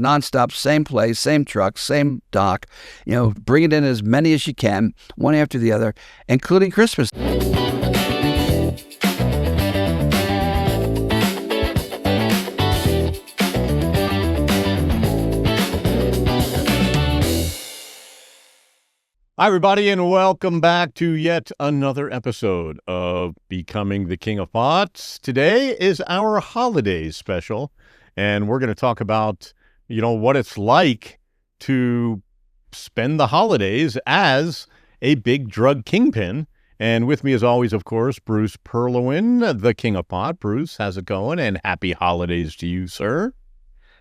nonstop, same place, same truck, same dock. Bring it in as many as you can, one after the other, including Christmas. Hi, everybody, and welcome back to yet another episode of Becoming the King of Pots. Today is our holidays special, and we're going to talk about, what it's like to spend the holidays as a big drug kingpin. And with me, as always, of course, Bruce Perlowin, the King of Pot. Bruce, how's it going? And happy holidays to you, sir.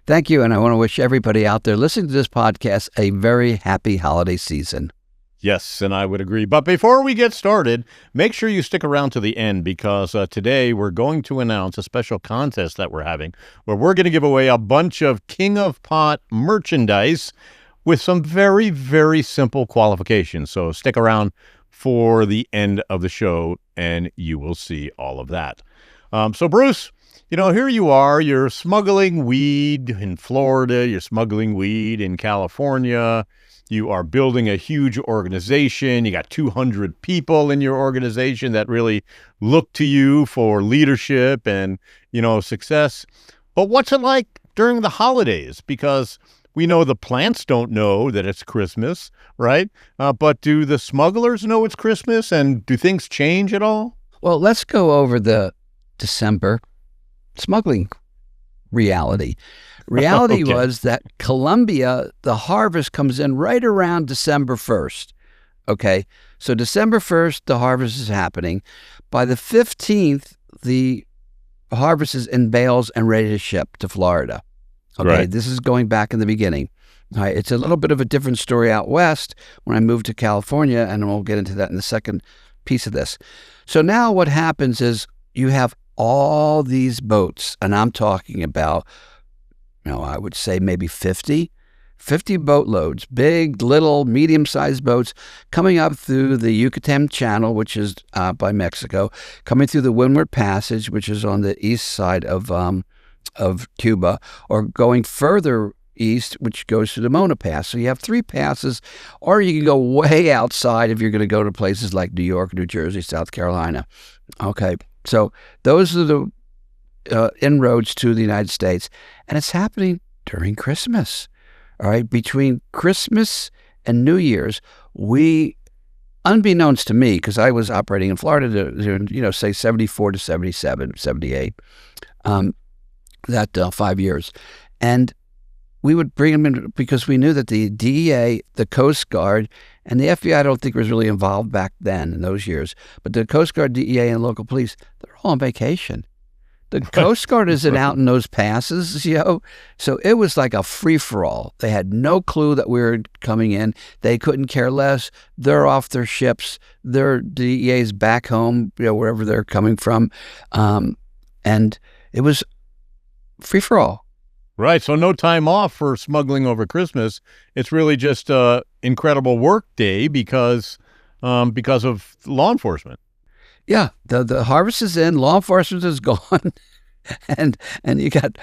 Thank you, and I want to wish everybody out there listening to this podcast a very happy holiday season. Yes, and I would agree. But before we get started, make sure you stick around to the end because today we're going to announce a special contest that we're having where we're going to give away a bunch of King of Pot merchandise with some very, very simple qualifications. So stick around for the end of the show and you will see all of that. So Bruce, here you are, you're smuggling weed in Florida, you're smuggling weed in California. You are building a huge organization. You got 200 people in your organization that really look to you for leadership and, success. But what's it like during the holidays? Because we know the plants don't know that it's Christmas, right? But do the smugglers know it's Christmas, and do things change at all? Well, let's go over the December smuggling reality. Reality Okay. was that Colombia, the harvest comes in right around December 1st. Okay, so December 1st, the harvest is happening. By the 15th, the harvest is in bales and ready to ship to Florida. Okay, Right. This is going back in the beginning. All right, it's a little bit of a different story out west when I moved to California, and we'll get into that in the second piece of this. So now what happens is you have all these boats, and I'm talking about, I would say maybe 50 boatloads, big, little, medium-sized boats coming up through the Yucatan Channel, which is by Mexico, coming through the Windward Passage, which is on the east side of Cuba, or going further east, which goes to the Mona Pass. So you have three passes, or you can go way outside if you're going to go to places like New York, New Jersey, South Carolina. Okay, so those are the inroads to the United States, and it's happening during Christmas. All right, between Christmas and New Year's, we, unbeknownst to me, because I was operating in Florida, say 74 to 77, 78, that 5 years, and we would bring them in because we knew that the DEA, the Coast Guard, and the FBI, I don't think was really involved back then in those years, but the Coast Guard, DEA, and local police, they're all on vacation. The Coast Guard isn't out in those passes, So it was like a free-for-all. They had no clue that we were coming in. They couldn't care less. They're off their ships. Their DEA's back home, wherever they're coming from. And it was free-for-all. Right. So no time off for smuggling over Christmas. It's really just an incredible work day because of law enforcement. Yeah, the harvest is in, law enforcement is gone, and you got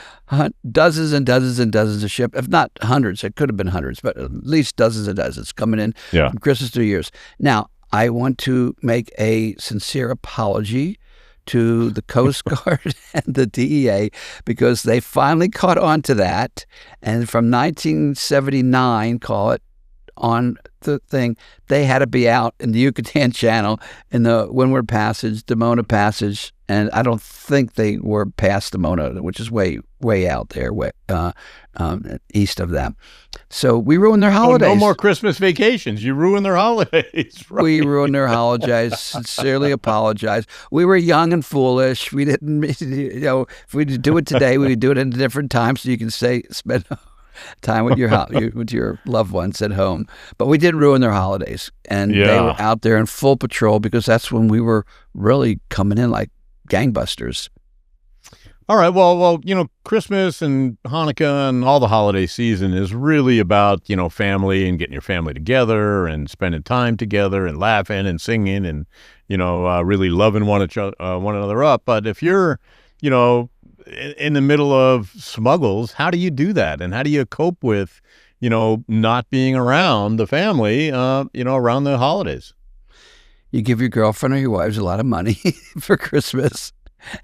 dozens and dozens and dozens of ships, if not hundreds, it could have been hundreds, but at least dozens and dozens coming in from Christmas to New Year's. Now, I want to make a sincere apology to the Coast Guard and the DEA because they finally caught on to that, and from 1979, call it, on the thing, they had to be out in the Yucatan Channel, in the Windward Passage, the Mona Passage, and I don't think they were past the Mona, which is way out there, east of them. So we ruined their holidays. No more Christmas vacations. You ruined their holidays. Right? We ruined their holidays. Sincerely apologize. We were young and foolish. We didn't, if we do it today, we would do it at a different time so you can spend time with your loved ones at home. But we did ruin their holidays, and they were out there in full patrol because that's when we were really coming in like gangbusters. All right. Well, Christmas and Hanukkah and all the holiday season is really about, family and getting your family together and spending time together and laughing and singing and, really loving one another up. But if you're, in the middle of smuggles, how do you do that? And how do you cope with, not being around the family, around the holidays? You give your girlfriend or your wives a lot of money for Christmas,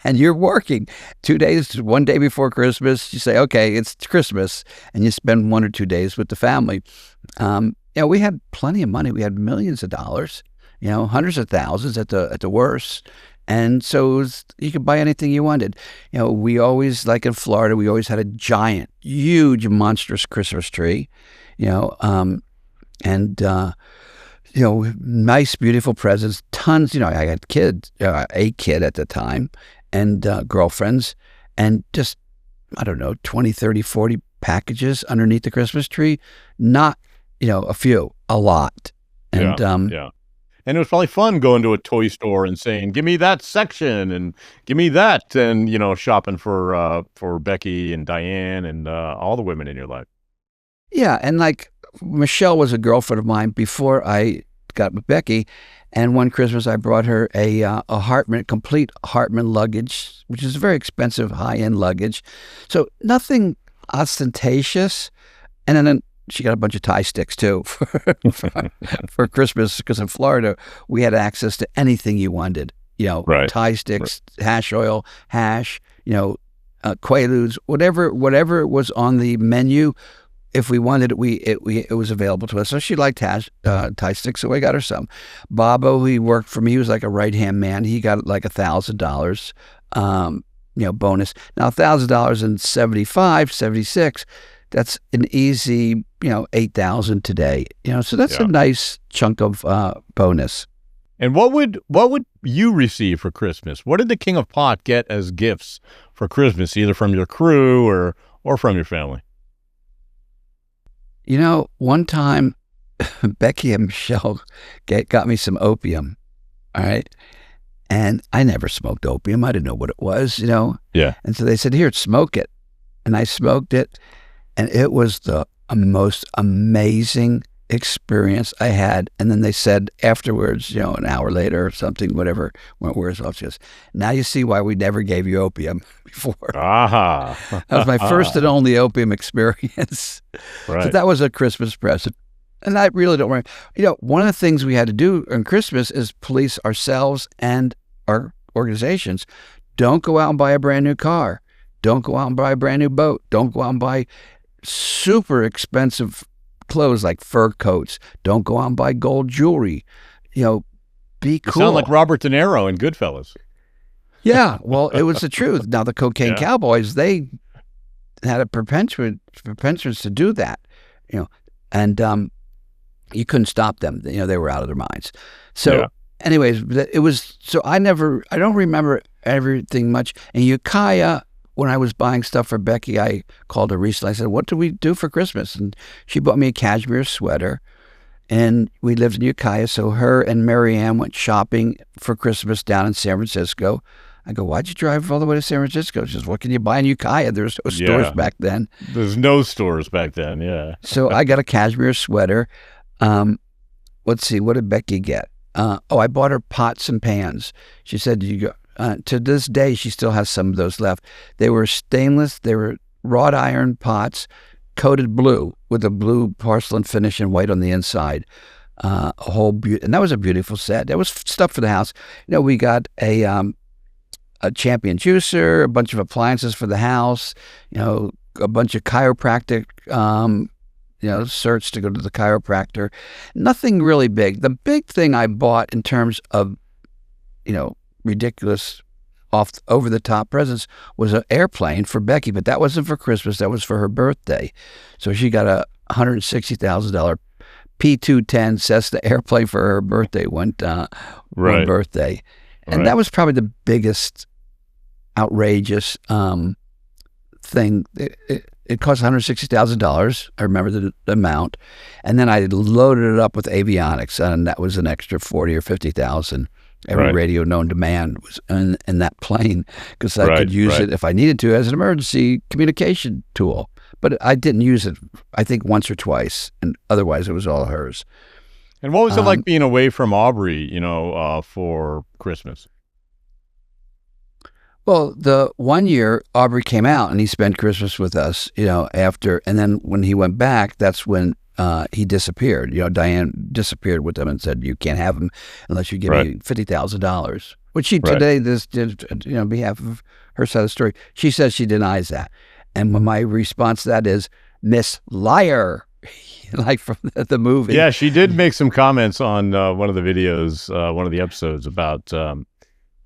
and you're working 2 days, one day before Christmas. You say, okay, it's Christmas, and you spend 1 or 2 days with the family. We had plenty of money. We had millions of dollars, hundreds of thousands at the worst. And so you could buy anything you wanted. We always, like in Florida, we always had a giant, huge, monstrous Christmas tree, nice, beautiful presents, tons. I had kids, a kid at the time, and girlfriends, and just, I don't know, 20, 30, 40 packages underneath the Christmas tree. Not, a few, a lot. And yeah. And it was probably fun going to a toy store and saying, "Give me that section," and "Give me that," and shopping for Becky and Diane and all the women in your life. Yeah, and like Michelle was a girlfriend of mine before I got with Becky, and one Christmas I brought her a Hartman, complete Hartman luggage, which is very expensive, high-end luggage. So nothing ostentatious, and then she got a bunch of Thai sticks too for Christmas, because in Florida we had access to anything you wanted. Right. Thai sticks, hash oil, hash, Quaaludes, whatever was on the menu. If we wanted it, it was available to us. So she liked Thai sticks, so I got her some. Bobo, who worked for me, he was like a right-hand man. He got like $1,000, bonus. Now $1,000 in 75, 76, that's an easy, 8,000 today. So that's a nice chunk of bonus. And what would you receive for Christmas? What did the King of Pot get as gifts for Christmas, either from your crew or from your family? One time Becky and Michelle got me some opium. All right. And I never smoked opium. I didn't know what it was, Yeah. And so they said, "Here, smoke it." And I smoked it. And it was the most amazing experience I had. And then they said afterwards, an hour later or something, whatever, went wears off. She goes, "Now you see why we never gave you opium before." Aha. That was my first and only opium experience. Right. But that was a Christmas present. And I really don't remember. One of the things we had to do on Christmas is police ourselves and our organizations. Don't go out and buy a brand new car. Don't go out and buy a brand new boat. Don't go out and buy super expensive clothes like fur coats. Don't go out and buy gold jewelry. Be cool. You sound like Robert De Niro in Goodfellas. Yeah, well, it was the truth. Now the cocaine cowboys, they had a propensity to do that, and you couldn't stop them. They were out of their minds. So, anyways, it was. So I don't remember everything much. And Ukiah, when I was buying stuff for Becky, I called her recently. I said, "What do we do for Christmas?" And she bought me a cashmere sweater. And we lived in Ukiah, so her and Mary Ann went shopping for Christmas down in San Francisco. I go, "Why'd you drive all the way to San Francisco?" She says, "What can you buy in Ukiah? There's no stores back then." There's no stores back then, yeah. So I got a cashmere sweater. Let's see, what did Becky get? I bought her pots and pans. She said, to this day, she still has some of those left. They were stainless. They were wrought iron pots, coated blue with a blue porcelain finish and white on the inside. And that was a beautiful set. That was stuff for the house. We got a Champion juicer, a bunch of appliances for the house, a bunch of chiropractic, certs to go to the chiropractor. Nothing really big. The big thing I bought in terms of, ridiculous over-the-top presents was an airplane for Becky, but that wasn't for Christmas. That was for her birthday. So she got a $160,000 P-210 Cessna airplane for her birthday one birthday. And that was probably the biggest outrageous thing. It cost $160,000. I remember the amount. And then I loaded it up with avionics, and that was an extra 40 or 50,000. Every radio known to man was in that plane, because I could use it if I needed to as an emergency communication tool. But I didn't use it, I think, once or twice, and otherwise it was all hers. And what was it like being away from Aubrey, for Christmas? Well, the one year Aubrey came out and he spent Christmas with us, after, and then when he went back, that's when he disappeared. Diane disappeared with them and said, "You can't have him unless you give me $50,000." Which she today this did, on behalf of her side of the story. She says she denies that, and my response to that is, "Miss Liar." Like from the movie. Yeah, she did make some comments on one of the videos, one of the episodes about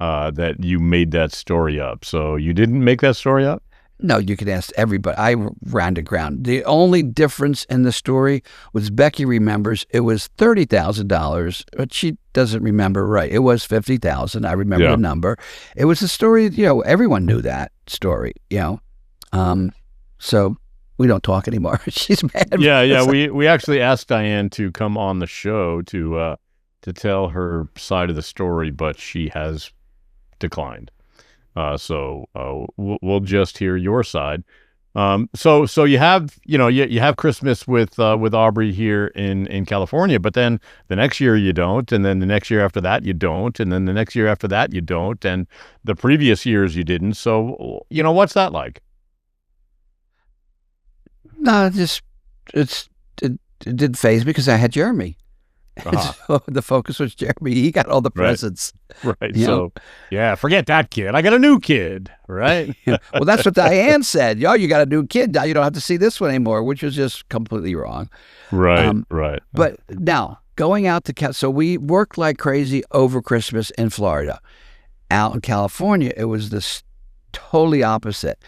that you made that story up. So you didn't make that story up? No, you can ask everybody. I ran to ground. The only difference in the story was Becky remembers it was $30,000, but she doesn't remember right. It was $50,000. I remember the number. It was a story, everyone knew that story, So we don't talk anymore. She's mad. Yeah. We actually asked Diane to come on the show to tell her side of the story, but she has declined. So we'll just hear your side. So you have you have Christmas with Aubrey here in California, but then the next year you don't, and then the next year after that you don't, and then the next year after that you don't, and the previous years you didn't. So what's that like? No, it didn't faze me because I had Jeremy. So the focus was Jeremy. He got all the presents. Right. So, forget that kid. I got a new kid, right? Well, that's what Diane said. You got a new kid. Now you don't have to see this one anymore, which was just completely wrong. Right. But now, going out so we worked like crazy over Christmas in Florida. Out in California, it was this totally opposite.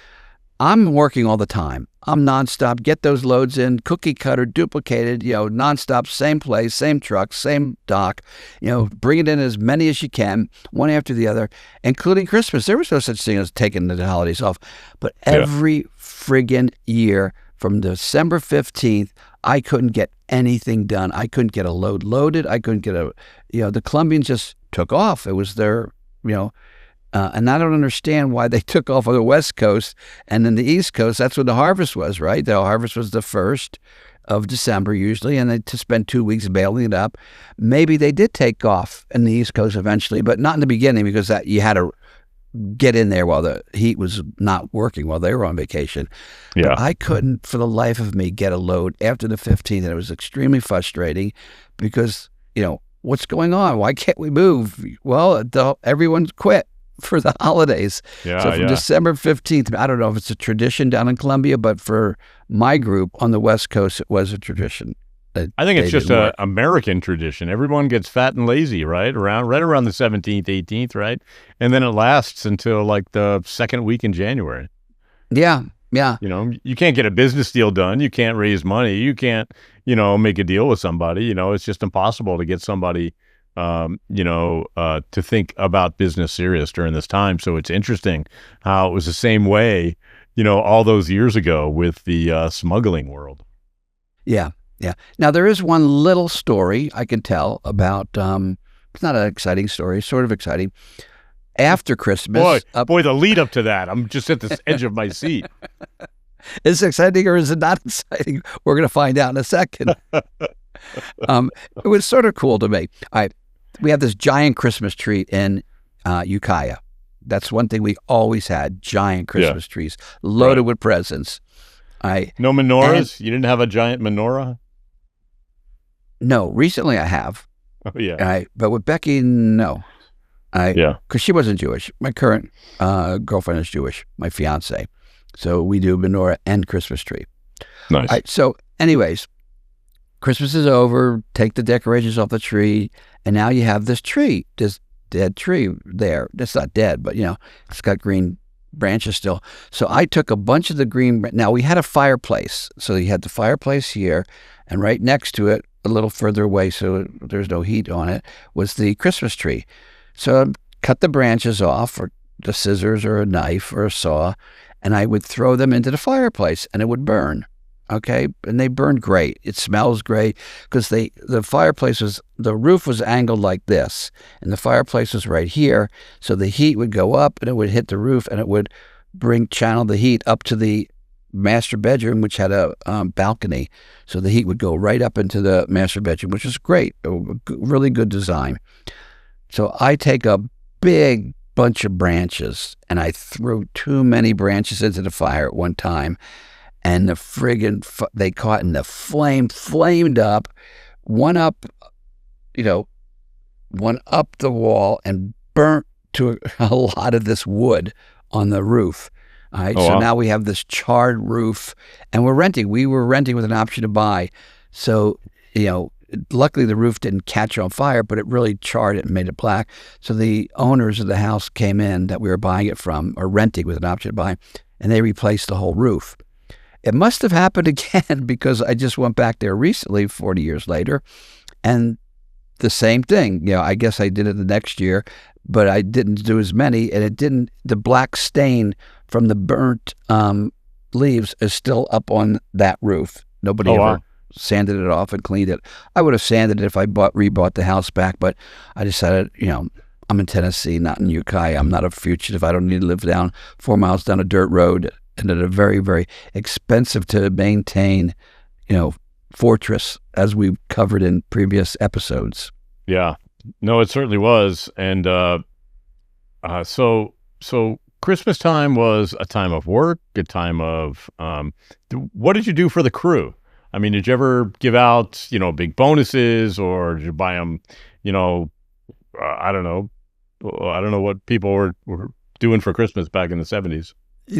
I'm working all the time. I'm nonstop. Get those loads in, cookie cutter, duplicated, nonstop, same place, same truck, same dock, bring it in as many as you can, one after the other, including Christmas. There was no such thing as taking the holidays off. But every friggin' year from December 15th, I couldn't get anything done. I couldn't get a load loaded. I couldn't get the Colombians just took off. It was their, and I don't understand why they took off on the West Coast and then the East Coast. That's when the harvest was, right? The harvest was the 1st of December usually, and they to spend 2 weeks bailing it up. Maybe they did take off in the East Coast eventually, but not in the beginning because that you had to get in there while the heat was not working while they were on vacation. Yeah. But I couldn't for the life of me get a load after the 15th, and it was extremely frustrating because, what's going on? Why can't we move? Well, everyone's quit for the holidays. So from December 15th, I don't know if it's a tradition down in Colombia, but for my group on the West Coast, it was a tradition. I think it's just an American tradition. Everyone gets fat and lazy, right around the 17th, 18th, right? And then it lasts until like the second week in January. Yeah. You can't get a business deal done. You can't raise money. You can't, make a deal with somebody. It's just impossible to get somebody to think about business serious during this time. So it's interesting how it was the same way, all those years ago with the smuggling world. Yeah. Now, there is one little story I can tell about, it's not an exciting story, sort of exciting. After Christmas. Boy, the lead up to that, I'm just at the edge of my seat. Is it exciting or is it not exciting? We're going to find out in a second. It was sort of cool to me. We have this giant Christmas tree in Ukiah. That's one thing we always had, giant Christmas trees loaded with presents. No menorahs? You didn't have a giant menorah? No, recently I have. Oh, yeah. But with Becky, no. Because she wasn't Jewish. My current girlfriend is Jewish, my fiance. So we do menorah and Christmas tree. Nice. So anyways, Christmas is over, take the decorations off the tree, and now you have this tree, this dead tree there. It's not dead, but, it's got green branches still. So I took a bunch of the green. Now, we had a fireplace. So you had the fireplace here, and right next to it, a little further away, so there's no heat on it, was the Christmas tree. So I'd cut the branches off, or the scissors or a knife or a saw, and I would throw them into the fireplace, and it would burn. Okay, and they burned great. It smells great because the fireplace the roof was angled like this, and the fireplace was right here. So the heat would go up, and it would hit the roof, and it would channel the heat up to the master bedroom, which had a balcony. So the heat would go right up into the master bedroom, which was great. A really good design. So I take a big bunch of branches, and I threw too many branches into the fire at one time, and the friggin' they caught in the flamed up, one up, one up the wall and burnt to a lot of this wood on the roof. All right, so now we have this charred roof, and we're renting. We were renting with an option to buy. So, luckily the roof didn't catch on fire, but it really charred it and made it black. So the owners of the house came in that we were buying it from, or renting with an option to buy, and they replaced the whole roof. It must have happened again because I just went back there recently, 40 years later, and the same thing. I guess I did it the next year, but I didn't do as many, and the black stain from the burnt leaves is still up on that roof. Nobody ever sanded it off and cleaned it. I would have sanded it if I rebought the house back, but I decided, I'm in Tennessee, not in Ukiah. I'm not a fugitive. I don't need to live down 4 miles down a dirt road and at a very, very expensive to maintain, fortress, as we've covered in previous episodes. Yeah, no, it certainly was. And so Christmas time was a time of work, a time of what did you do for the crew? I mean, did you ever give out, big bonuses, or did you buy them, I don't know what people were doing for Christmas back in the 70s.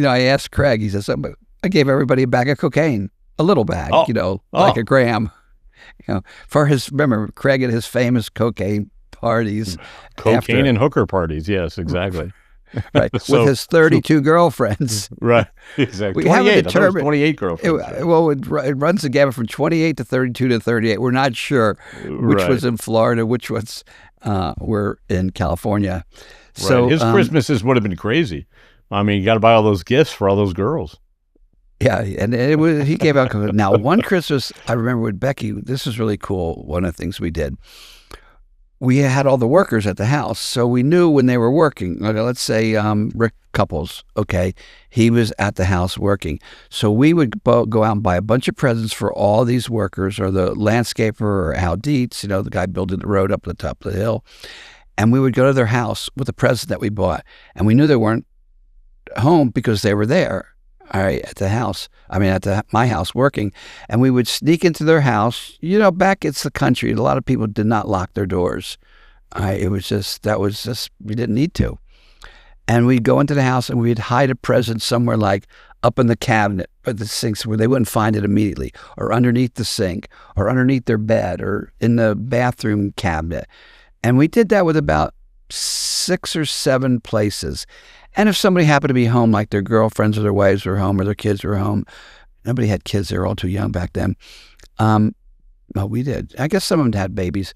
I asked Craig, he says, I gave everybody a bag of cocaine, a little bag, like a gram, remember Craig at his famous cocaine parties. Cocaine and hooker parties. Yes, exactly. Right. With his 32 girlfriends. Right. Exactly. We haven't determined 28 girlfriends. It runs the gamut from 28 to 32 to 38. We're not sure which was in Florida, which ones were in California. So his Christmases would have been crazy. I mean, you got to buy all those gifts for all those girls. Yeah, and he gave out. Now, one Christmas, I remember with Becky, this was really cool. One of the things we did, we had all the workers at the house, so we knew when they were working. Let's say Rick Couples, okay, he was at the house working. So we would go out and buy a bunch of presents for all these workers, or the landscaper, or Al Dietz, the guy building the road up the top of the hill. And we would go to their house with a present that we bought. And we knew they weren't home because they were there. All right, at the house. I mean, my house working. And we would sneak into their house. Back it's the country. A lot of people did not lock their doors. It was just, we didn't need to. And we'd go into the house and we'd hide a present somewhere, like up in the cabinet or the sinks, where they wouldn't find it immediately, or underneath the sink, or underneath their bed, or in the bathroom cabinet. And we did that with about 6 or 7 places. And if somebody happened to be home, like their girlfriends or their wives were home, or their kids were home, nobody had kids. They were all too young back then. Well, we did. I guess some of them had babies.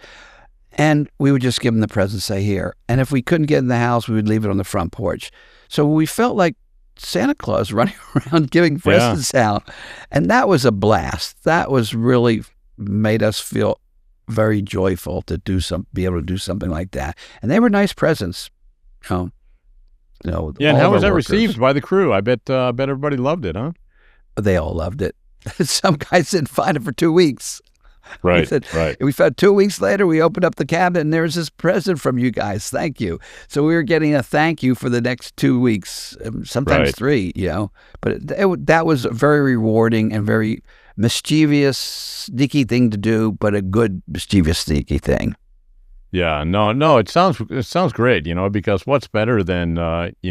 And we would just give them the present, say, here. And if we couldn't get in the house, we would leave it on the front porch. So we felt like Santa Claus running around giving presents out. And that was a blast. That was really made us feel very joyful to be able to do something like that. And they were nice presents. And how was that received by the crew? I bet everybody loved it, huh? They all loved it. Some guys didn't find it for 2 weeks. Right. We found 2 weeks later, we opened up the cabinet, and there's this present from you guys. Thank you. So we were getting a thank you for the next 2 weeks, sometimes 3. But that was a very rewarding and very mischievous, sneaky thing to do, but a good mischievous, sneaky thing. Yeah, no, it sounds great, because what's better than,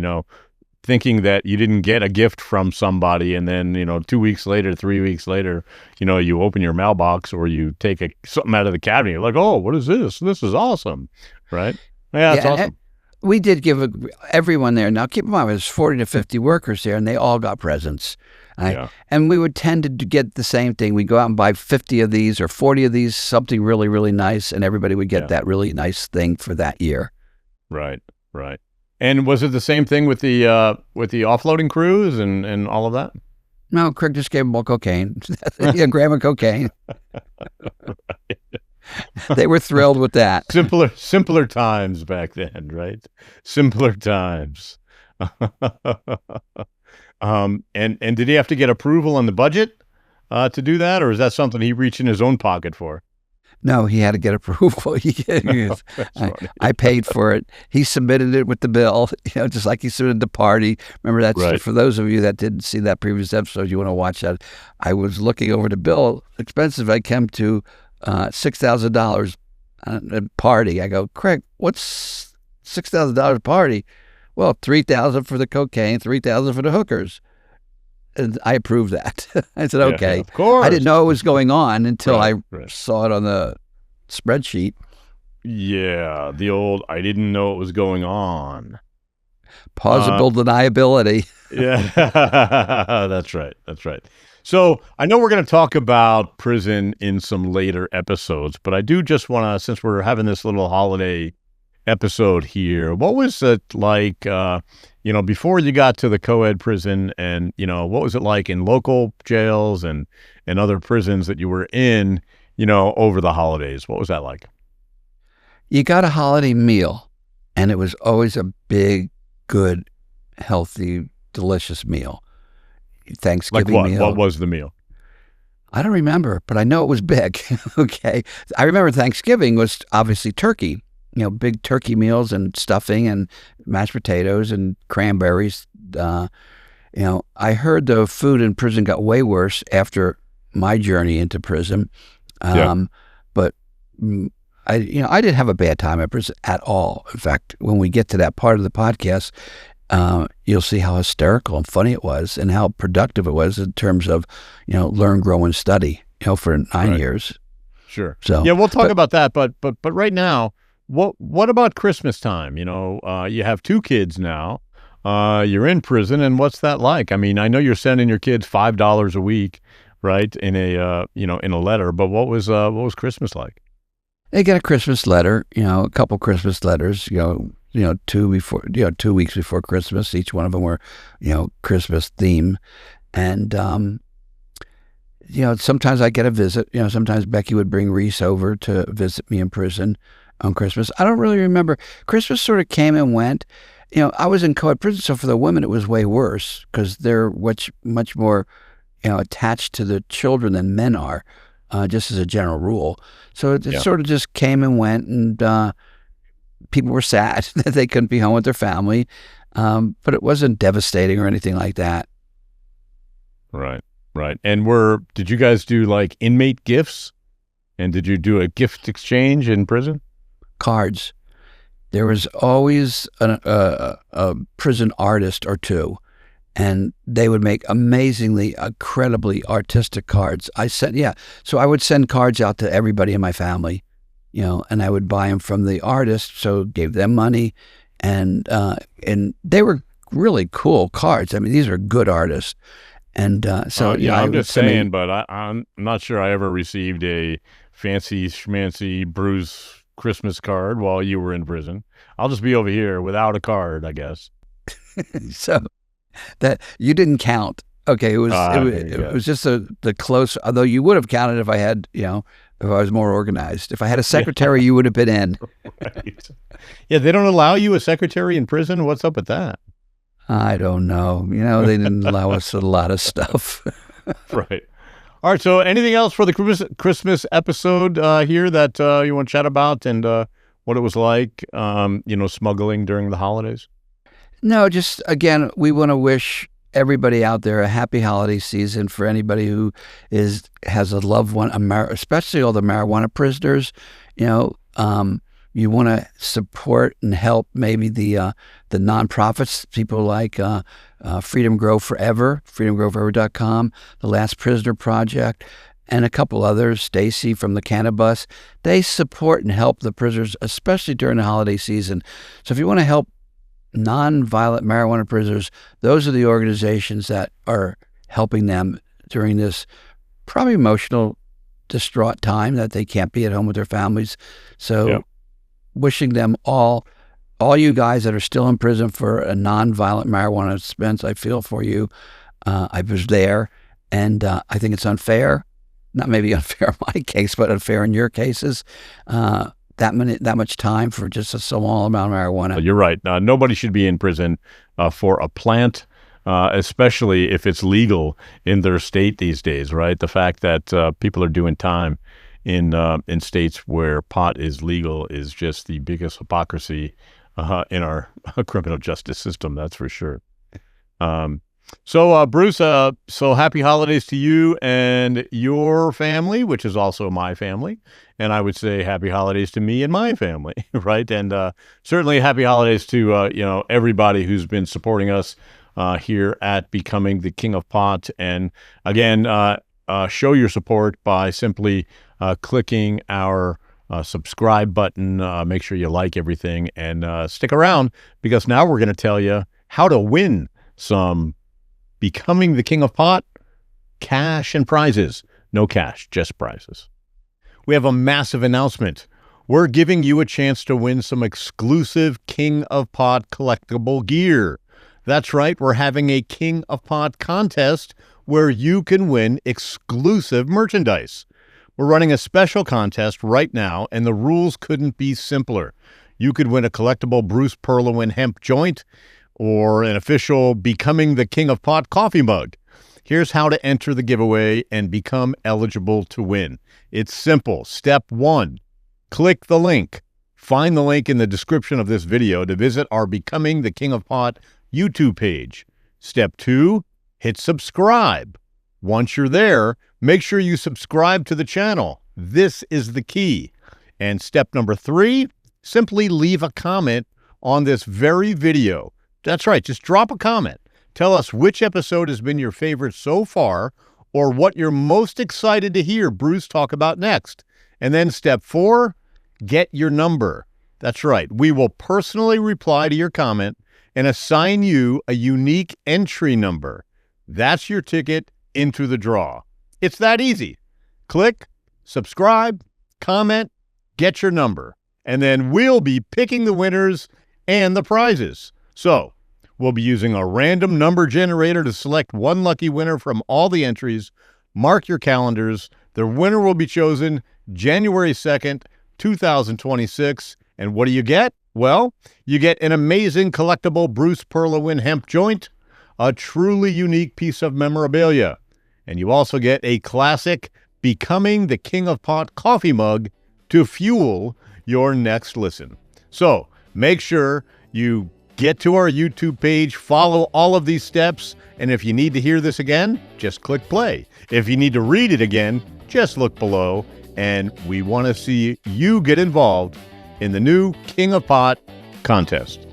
thinking that you didn't get a gift from somebody, and then, 2 weeks later, 3 weeks later, you open your mailbox, or you take something out of the cabinet. You're like, oh, what is this? This is awesome, right? Yeah, it's awesome. We did give everyone there. Now, keep in mind, there's 40 to 50 workers there, and they all got presents. And we would tend to get the same thing. We'd go out and buy 50 of these or 40 of these, something really, really nice, and everybody would get that really nice thing for that year. Right. And was it the same thing with the offloading crews and all of that? No, Craig just gave them all cocaine, a gram of cocaine. They were thrilled with that. Simpler times back then, right? Simpler times. And did he have to get approval on the budget to do that, or is that something he reached in his own pocket for? No, he had to get approval. That's I, funny. I paid for it. He submitted it with the bill, just like he submitted the party. Remember that? Right. For those of you that didn't see that previous episode, you want to watch that. I was looking over the bill. Expensive. I came to $6,000 a party. I go, Craig, what's $6,000 party? Well, $3,000 for the cocaine, $3,000 for the hookers. And I approved that. I said, Yeah, okay. of course. I didn't know it was going on until Right, I right. saw it on the spreadsheet. Yeah, the old I didn't know it was going on. Plausible deniability. Yeah, that's right. That's right. So I know we're going to talk about prison in some later episodes, but I do just want to, since we're having this little holiday episode here, what was it like, before you got to the co-ed prison, and, what was it like in local jails and other prisons that you were in, over the holidays? What was that like? You got a holiday meal, and it was always a big, good, healthy, delicious meal. Thanksgiving Like what? meal. What was the meal? I don't remember, but I know it was big. Okay. I remember Thanksgiving was obviously turkey, big turkey meals and stuffing and mashed potatoes and cranberries. I heard the food in prison got way worse after my journey into prison. Yeah. But I didn't have a bad time at prison at all. In fact, when we get to that part of the podcast, you'll see how hysterical and funny it was and how productive it was in terms of, learn, grow, and study, for 9 years. Sure. So yeah, we'll talk about that. But right now, what about Christmas time? You have 2 kids now. You're in prison, and what's that like? I mean, I know you're sending your kids $5 a week, right? In a in a letter. But what was Christmas like? They get a Christmas letter, a couple Christmas letters, 2 weeks before Christmas. Each one of them were, Christmas theme. And, sometimes I get a visit. Sometimes Becky would bring Reese over to visit me in prison on Christmas. I don't really remember. Christmas sort of came and went. I was in co-ed prison, so for the women it was way worse because they're much more, attached to the children than men are, just as a general rule. So it sort of just came and went, and people were sad that they couldn't be home with their family, but it wasn't devastating or anything like that. Right. Right. And did you guys do like inmate gifts? And did you do a gift exchange in prison? Cards. There was always a prison artist or two, and they would make amazingly, incredibly artistic cards. So I would send cards out to everybody in my family, and I would buy them from the artist, so gave them money, and they were really cool cards. I mean, these are good artists. And I'm just saying, but I'm not sure I ever received a fancy schmancy Bruce Christmas card while you were in prison. I'll just be over here without a card, I guess. So that you didn't count. Okay, it was just the close. Although you would have counted if I had, if I was more organized. If I had a secretary, you would have been in. Right. Yeah, they don't allow you a secretary in prison. What's up with that? I don't know. They didn't allow us a lot of stuff. Right. All right. So anything else for the Christmas episode here that you want to chat about, and what it was like, smuggling during the holidays? No, just, again, we want to wish everybody out there a happy holiday season. For anybody who has a loved one, especially all the marijuana prisoners, you want to support and help maybe the nonprofits, people like Freedom Grow Forever, freedomgrowforever.com, the Last Prisoner Project, and a couple others, Stacy from the Cannabis. They support and help the prisoners, especially during the holiday season. So if you want to help nonviolent marijuana prisoners, those are the organizations that are helping them during this probably emotional, distraught time that they can't be at home with their families. So wishing them all you guys that are still in prison for a nonviolent marijuana offense, I feel for you. I was there, and I think it's unfair. Not maybe unfair in my case, but unfair in your cases. That much time for just a small amount of marijuana. Well, you're right. Nobody should be in prison for a plant, especially if it's legal in their state these days, right? The fact that people are doing time in states where pot is legal is just the biggest hypocrisy in our criminal justice system. That's for sure. So Bruce, so happy holidays to you and your family, which is also my family. And I would say happy holidays to me and my family, right? And certainly happy holidays to, everybody who's been supporting us here at Becoming the King of Pot. And again, show your support by simply clicking our subscribe button. Make sure you like everything and stick around, because now we're going to tell you how to win some Becoming the King of Pot cash and prizes. No cash, just prizes. We have a massive announcement. We're giving you a chance to win some exclusive King of Pot collectible gear. That's right, we're having a King of Pot contest where you can win exclusive merchandise. We're running a special contest right now, and the rules couldn't be simpler. You could win a collectible Bruce Perlowin hemp joint or an official Becoming the King of Pot coffee mug. Here's how to enter the giveaway and become eligible to win. It's simple. Step 1, click the link. Find the link in the description of this video to visit our Becoming the King of Pot YouTube page. Step 2, hit subscribe. Once you're there, make sure you subscribe to the channel. This is the key. And step number 3, simply leave a comment on this very video. That's right, just drop a comment. Tell us which episode has been your favorite so far, or what you're most excited to hear Bruce talk about next. And then step 4, get your number. That's right, we will personally reply to your comment and assign you a unique entry number. That's your ticket into the draw. It's that easy. Click, subscribe, comment, get your number, and then we'll be picking the winners and the prizes. So, we'll be using a random number generator to select one lucky winner from all the entries. Mark your calendars. The winner will be chosen January 2nd, 2026. And what do you get? Well, you get an amazing collectible Bruce Perlowin hemp joint, a truly unique piece of memorabilia. And you also get a classic Becoming the King of Pot coffee mug to fuel your next listen. So, make sure you get to our YouTube page, follow all of these steps, and if you need to hear this again, just click play. If you need to read it again, just look below, and we want to see you get involved in the new King of Pot contest.